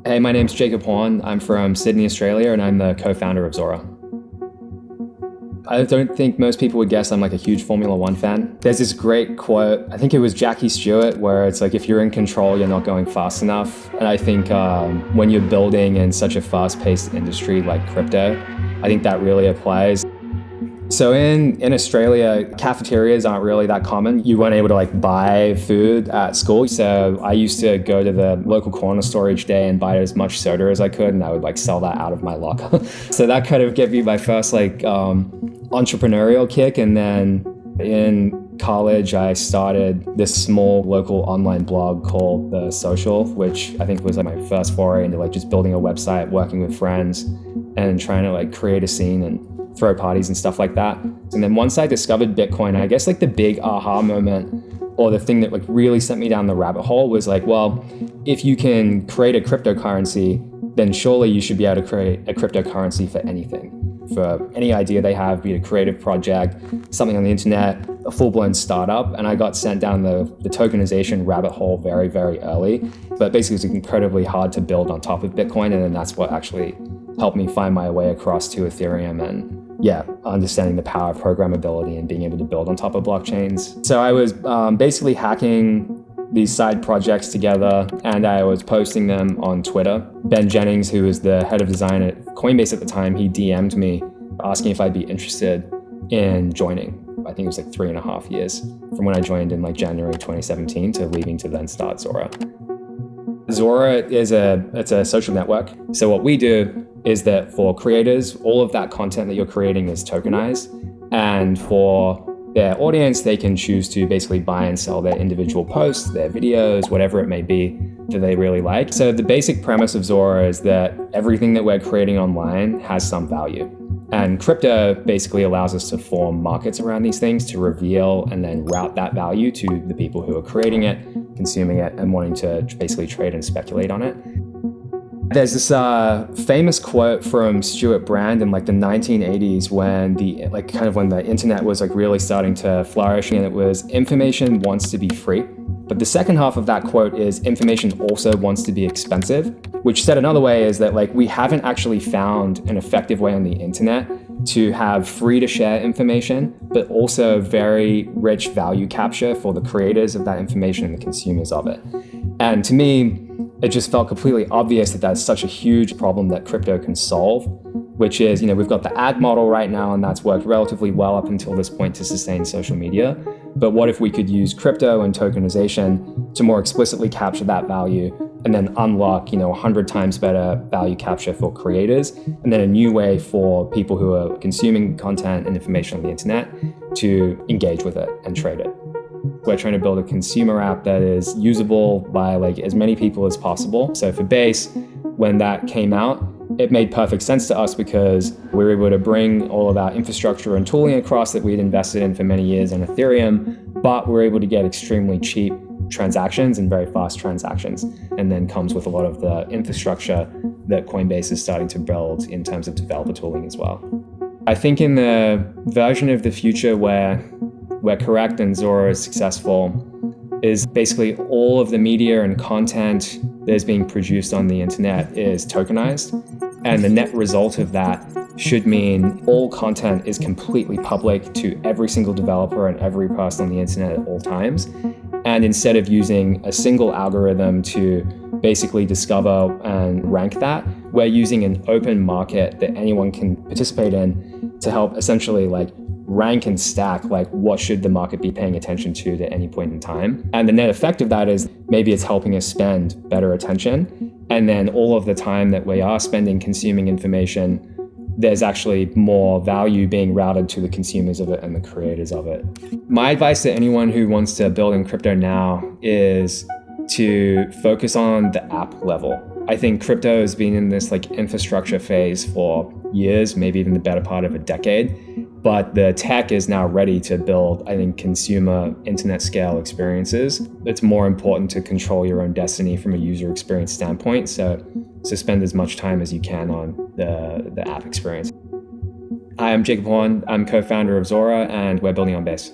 Hey, my name's Jacob Horne. I'm from Sydney, Australia, and I'm the co-founder of Zora. I don't think most people would guess I'm like a huge Formula One fan. There's this great quote, I think it was Jackie Stewart, where it's like, if you're in control, you're not going fast enough. And I think when you're building in such a fast-paced industry like crypto, I think that really applies. So in Australia, cafeterias aren't really that common. You weren't able to like buy food at school. So I used to go to the local corner store each day and buy as much soda as I could, and I would like sell that out of my locker. So that kind of gave me my first like entrepreneurial kick. And then in college, I started this small local online blog called The Social, which I think was like my first foray into like just building a website, working with friends, and trying to like create a scene and throw parties and stuff like that. And then once I discovered Bitcoin, I guess like the big aha moment, or the thing that like really sent me down the rabbit hole, was like, well, if you can create a cryptocurrency, then surely you should be able to create a cryptocurrency for anything. For any idea they have, be it a creative project, something on the internet, a full-blown startup. And I got sent down the tokenization rabbit hole very, very early. But basically it's incredibly hard to build on top of Bitcoin. And then that's what actually helped me find my way across to Ethereum and understanding the power of programmability and being able to build on top of blockchains. So I was basically hacking these side projects together, and I was posting them on Twitter. Ben Jennings, who was the head of design at Coinbase at the time, he DM'd me asking if I'd be interested in joining. I think it was like 3.5 years from when I joined in like January 2017 to leaving to then start Zora. Zora it's a social network. So what we do is that for creators, all of that content that you're creating is tokenized. And for their audience, they can choose to basically buy and sell their individual posts, their videos, whatever it may be that they really like. So the basic premise of Zora is that everything that we're creating online has some value. And crypto basically allows us to form markets around these things, to reveal and then route that value to the people who are creating it, consuming it, and wanting to basically trade and speculate on it. There's this famous quote from Stuart Brand in like the 1980s when when the internet was like really starting to flourish, and it was, information wants to be free. But the second half of that quote is, information also wants to be expensive, which said another way is that like we haven't actually found an effective way on the internet to have free to share information, but also very rich value capture for the creators of that information and the consumers of it. And to me, it just felt completely obvious that that's such a huge problem that crypto can solve, which is, we've got the ad model right now, and that's worked relatively well up until this point to sustain social media. But what if we could use crypto and tokenization to more explicitly capture that value and then unlock, 100 times better value capture for creators, and then a new way for people who are consuming content and information on the internet to engage with it and trade it. We're trying to build a consumer app that is usable by like as many people as possible. So for Base, when that came out, it made perfect sense to us because we were able to bring all of our infrastructure and tooling across that we'd invested in for many years in Ethereum, but we're able to get extremely cheap transactions and very fast transactions. And then comes with a lot of the infrastructure that Coinbase is starting to build in terms of developer tooling as well. I think in the version of the future where we're correct and Zora is successful, is basically all of the media and content that is being produced on the internet is tokenized. And the net result of that should mean all content is completely public to every single developer and every person on the internet at all times. And instead of using a single algorithm to basically discover and rank that, we're using an open market that anyone can participate in to help essentially like rank and stack like what should the market be paying attention to at any point in time. And the net effect of that is maybe it's helping us spend better attention. And then all of the time that we are spending consuming information, there's actually more value being routed to the consumers of it and the creators of it. My advice to anyone who wants to build in crypto now is to focus on the app level. I think crypto has been in this like infrastructure phase for years, maybe even the better part of a decade. But the tech is now ready to build, I think, consumer internet scale experiences. It's more important to control your own destiny from a user experience standpoint. So spend as much time as you can on the app experience. Hi, I'm Jacob Horne. I'm co-founder of Zora, and we're building on Base.